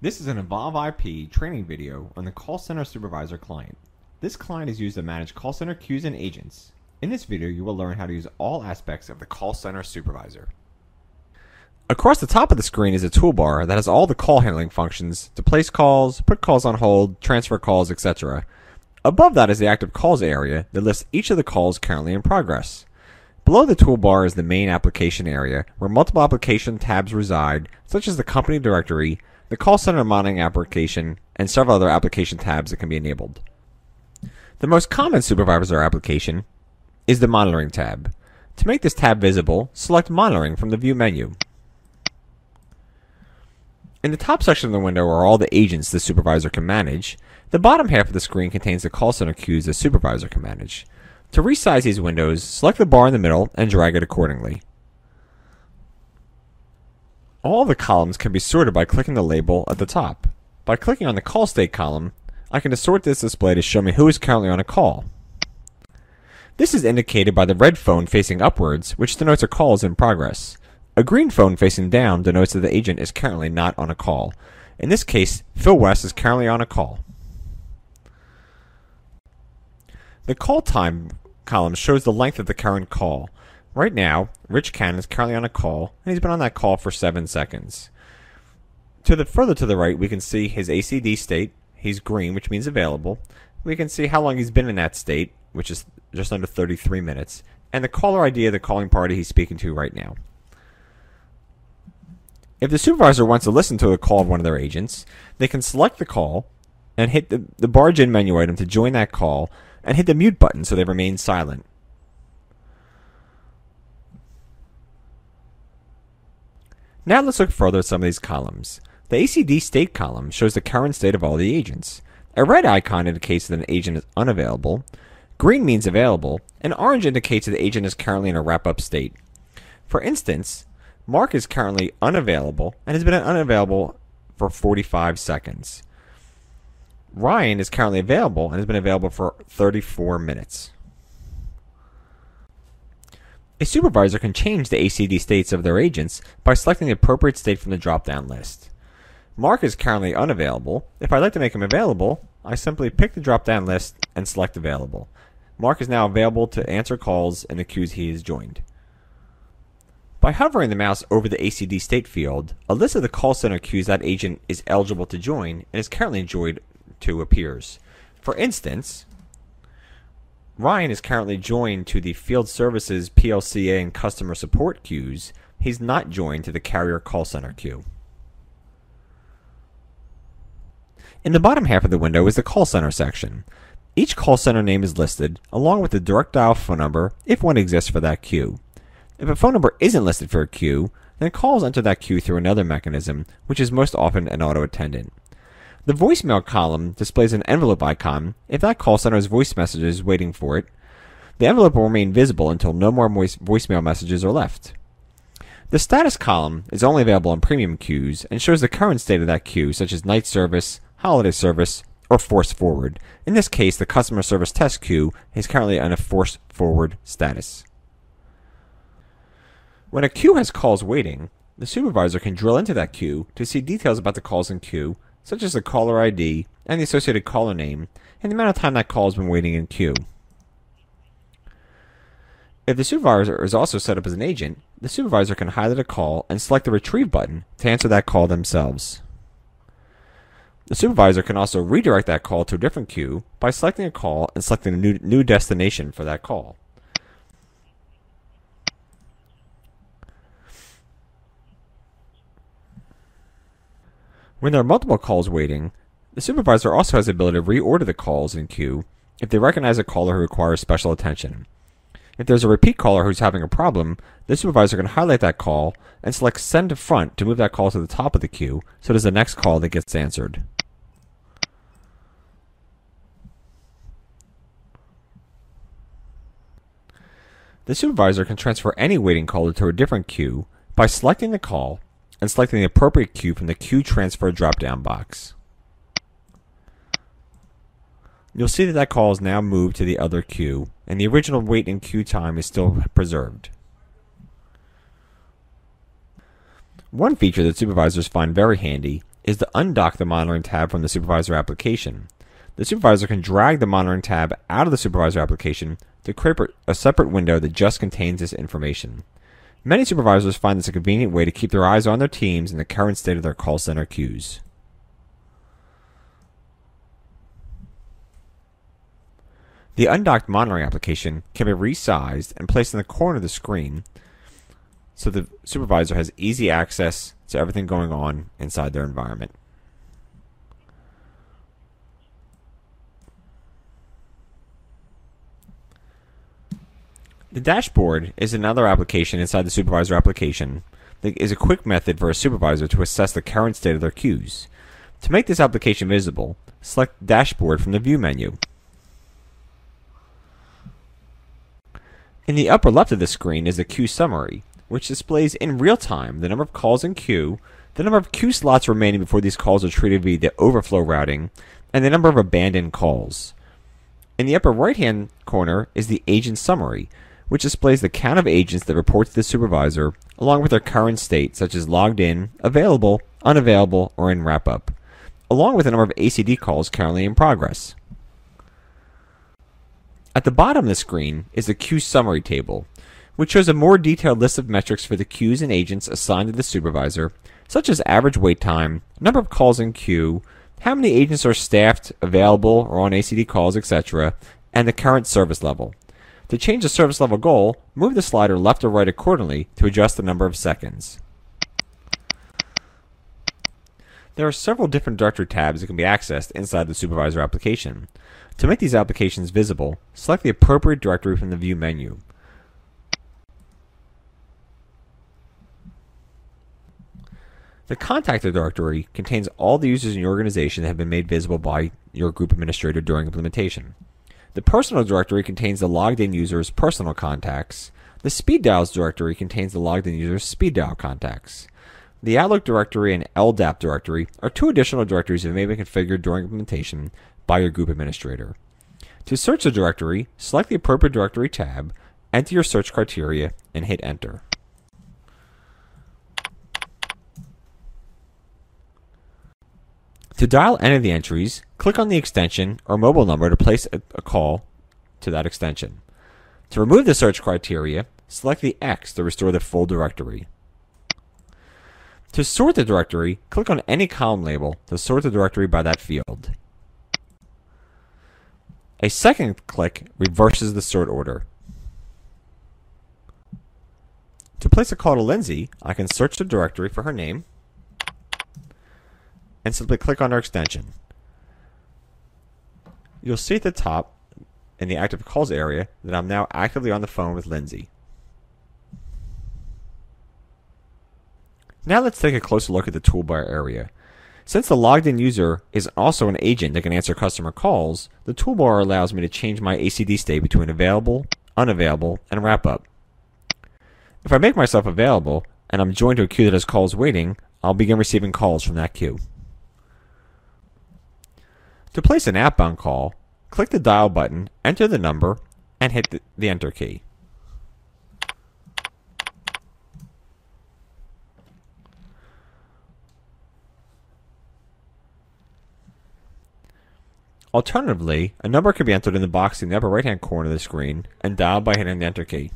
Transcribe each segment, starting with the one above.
This is an Evolve IP training video on the Call Center Supervisor client. This client is used to manage call center queues and agents. In this video, you will learn how to use all aspects of the Call Center Supervisor. Across the top of the screen is a toolbar that has all the call handling functions to place calls, put calls on hold, transfer calls, etc. Above that is the active calls area that lists each of the calls currently in progress. Below the toolbar is the main application area where multiple application tabs reside, such as the company directory, the call center modeling application, and several other application tabs that can be enabled. The most common supervisor application is the Monitoring tab. To make this tab visible, select Monitoring from the View menu. In the top section of the window are all the agents the supervisor can manage. The bottom half of the screen contains the call center queues the supervisor can manage. To resize these windows, select the bar in the middle and drag it accordingly. All the columns can be sorted by clicking the label at the top. By clicking on the call state column, I can distort this display to show me who is currently on a call. This is indicated by the red phone facing upwards, which denotes a call is in progress. A green phone facing down denotes that the agent is currently not on a call. In this case, Phil West is currently on a call. The call time column shows the length of the current call. Right now, Rich Cannon is currently on a call, and he's been on that call for 7 seconds. Further to the right, we can see his ACD state. He's green, which means available. We can see how long he's been in that state, which is just under 33 minutes, and the caller ID of the calling party he's speaking to right now. If the supervisor wants to listen to a call of one of their agents, they can select the call and hit the barge in menu item to join that call and hit the mute button so they remain silent. Now let's look further at some of these columns. The ACD state column shows the current state of all the agents. A red icon indicates that an agent is unavailable, green means available, and orange indicates that the agent is currently in a wrap-up state. For instance, Mark is currently unavailable and has been unavailable for 45 seconds. Ryan is currently available and has been available for 34 minutes. A supervisor can change the ACD states of their agents by selecting the appropriate state from the drop-down list. Mark is currently unavailable. If I'd like to make him available, I simply pick the drop-down list and select Available. Mark is now available to answer calls in the queues he has joined. By hovering the mouse over the ACD state field, a list of the call center queues that agent is eligible to join and is currently enjoyed to appears. For instance, Ryan is currently joined to the Field Services, PLCA, and Customer Support queues. He's not joined to the Carrier Call Center queue. In the bottom half of the window is the call center section. Each call center name is listed, along with the direct dial phone number, if one exists for that queue. If a phone number isn't listed for a queue, then calls enter that queue through another mechanism, which is most often an auto attendant. The voicemail column displays an envelope icon if that call center has voice messages waiting for it. The envelope will remain visible until no more voicemail messages are left. The status column is only available on premium queues and shows the current state of that queue, such as night service, holiday service, or force forward. In this case, the customer service test queue is currently on a force forward status. When a queue has calls waiting, the supervisor can drill into that queue to see details about the calls in queue, such as the caller ID and the associated caller name, and the amount of time that call has been waiting in queue. If the supervisor is also set up as an agent, the supervisor can highlight a call and select the Retrieve button to answer that call themselves. The supervisor can also redirect that call to a different queue by selecting a call and selecting a new destination for that call. When there are multiple calls waiting, the supervisor also has the ability to reorder the calls in queue if they recognize a caller who requires special attention. If there's a repeat caller who's having a problem, the supervisor can highlight that call and select Send to Front to move that call to the top of the queue so it is the next call that gets answered. The supervisor can transfer any waiting caller to a different queue by selecting the call and selecting the appropriate queue from the Queue Transfer drop-down box. You'll see that that call is now moved to the other queue, and the original wait and queue time is still preserved. One feature that supervisors find very handy is the Undock the Modeling tab from the Supervisor application. The Supervisor can drag the Monitoring tab out of the Supervisor application to create a separate window that just contains this information. Many supervisors find this a convenient way to keep their eyes on their teams and the current state of their call center queues. The Undocked Monitoring application can be resized and placed in the corner of the screen so the supervisor has easy access to everything going on inside their environment. The dashboard is another application inside the Supervisor application that is a quick method for a supervisor to assess the current state of their queues. To make this application visible, select Dashboard from the View menu. In the upper left of the screen is the queue summary, which displays in real time the number of calls in queue, the number of queue slots remaining before these calls are treated via the overflow routing, and the number of abandoned calls. In the upper right-hand corner is the agent summary, which displays the count of agents that report to the supervisor, along with their current state, such as logged in, available, unavailable, or in wrap-up, along with the number of ACD calls currently in progress. At the bottom of the screen is the queue summary table, which shows a more detailed list of metrics for the queues and agents assigned to the supervisor, such as average wait time, number of calls in queue, how many agents are staffed, available, or on ACD calls, etc., and the current service level. To change the service level goal, move the slider left or right accordingly to adjust the number of seconds. There are several different directory tabs that can be accessed inside the Supervisor application. To make these applications visible, select the appropriate directory from the View menu. The Contactor directory contains all the users in your organization that have been made visible by your group administrator during implementation. The Personal directory contains the logged-in user's personal contacts. The Speed Dials directory contains the logged-in user's speed dial contacts. The Outlook directory and LDAP directory are two additional directories that may be configured during implementation by your group administrator. To search the directory, select the appropriate directory tab, enter your search criteria, and hit Enter. To dial any of the entries, click on the extension or mobile number to place a call to that extension. To remove the search criteria, select the X to restore the full directory. To sort the directory, click on any column label to sort the directory by that field. A second click reverses the sort order. To place a call to Lindsay, I can search the directory for her name and simply click on her extension. You'll see at the top in the active calls area that I'm now actively on the phone with Lindsay. Now let's take a closer look at the toolbar area. Since the logged in user is also an agent that can answer customer calls, the toolbar allows me to change my ACD state between available, unavailable, and wrap up. If I make myself available and I'm joined to a queue that has calls waiting, I'll begin receiving calls from that queue. To place an outbound call, click the dial button, enter the number, and hit the Enter key. Alternatively, a number can be entered in the box in the upper right-hand corner of the screen and dialed by hitting the Enter key.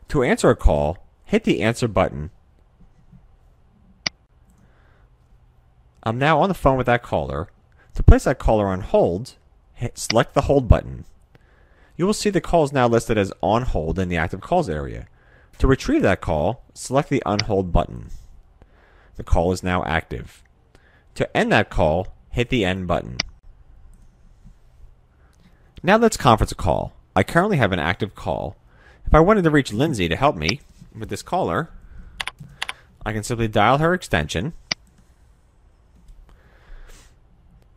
To answer a call, hit the Answer button. I'm now on the phone with that caller. To place that caller on hold, select the Hold button. You will see the call is now listed as on hold in the active calls area. To retrieve that call, select the Unhold button. The call is now active. To end that call, hit the End button. Now let's conference a call. I currently have an active call. If I wanted to reach Lindsay to help me with this caller, I can simply dial her extension.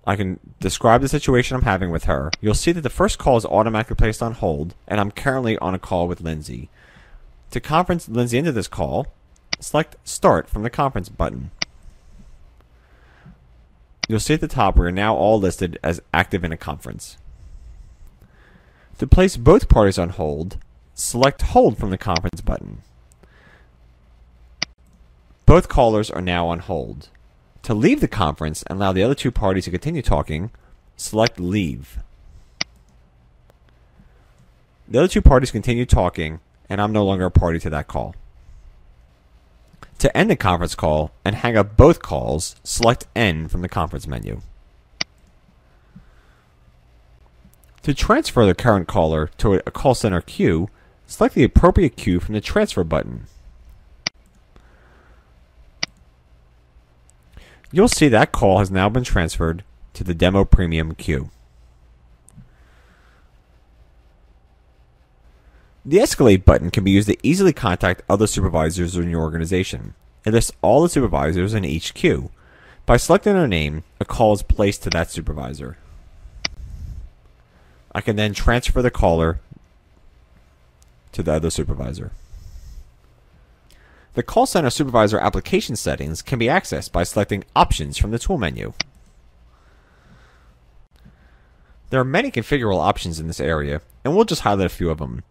I can describe the situation I'm having with her. You'll see that the first call is automatically placed on hold, and I'm currently on a call with Lindsay. To conference Lindsay into this call, select Start from the Conference button. You'll see at the top we are now all listed as active in a conference. To place both parties on hold, select Hold from the conference button. Both callers are now on hold. To leave the conference and allow the other two parties to continue talking, select Leave. The other two parties continue talking, and I'm no longer a party to that call. To end the conference call and hang up both calls, select End from the conference menu. To transfer the current caller to a call center queue, select the appropriate queue from the Transfer button. You'll see that call has now been transferred to the Demo Premium queue. The Escalate button can be used to easily contact other supervisors in your organization. It lists all the supervisors in each queue. By selecting their name, a call is placed to that supervisor. I can then transfer the caller to the other supervisor. The Call Center Supervisor application settings can be accessed by selecting Options from the Tool menu. There are many configurable options in this area, and we'll just highlight a few of them.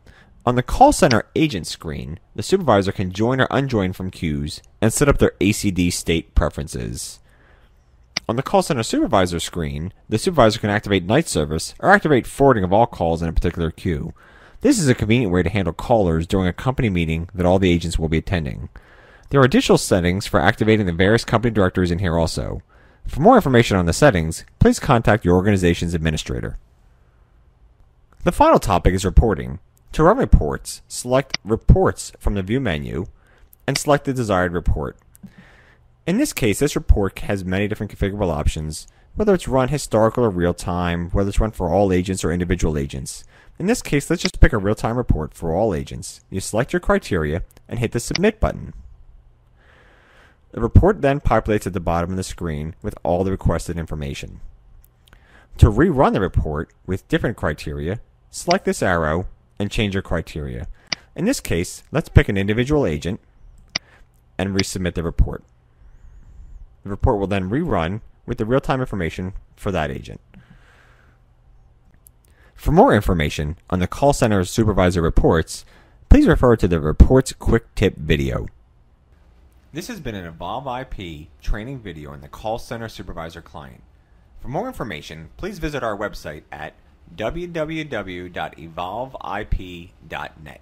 On the Call Center Agent screen, the supervisor can join or unjoin from queues and set up their ACD state preferences. On the Call Center Supervisor screen, the supervisor can activate night service or activate forwarding of all calls in a particular queue. This is a convenient way to handle callers during a company meeting that all the agents will be attending. There are additional settings for activating the various company directories in here also. For more information on the settings, please contact your organization's administrator. The final topic is reporting. To run reports, select Reports from the View menu and select the desired report. In this case, this report has many different configurable options, whether it's run historical or real-time, whether it's run for all agents or individual agents. In this case, let's just pick a real-time report for all agents. You select your criteria and hit the Submit button. The report then populates at the bottom of the screen with all the requested information. To rerun the report with different criteria, select this arrow and change your criteria. In this case, let's pick an individual agent and resubmit the report. The report will then rerun with the real-time information for that agent. For more information on the Call Center Supervisor reports, please refer to the Reports Quick Tip video. This has been an Evolve IP training video on the Call Center Supervisor client. For more information, please visit our website at www.evolveip.net.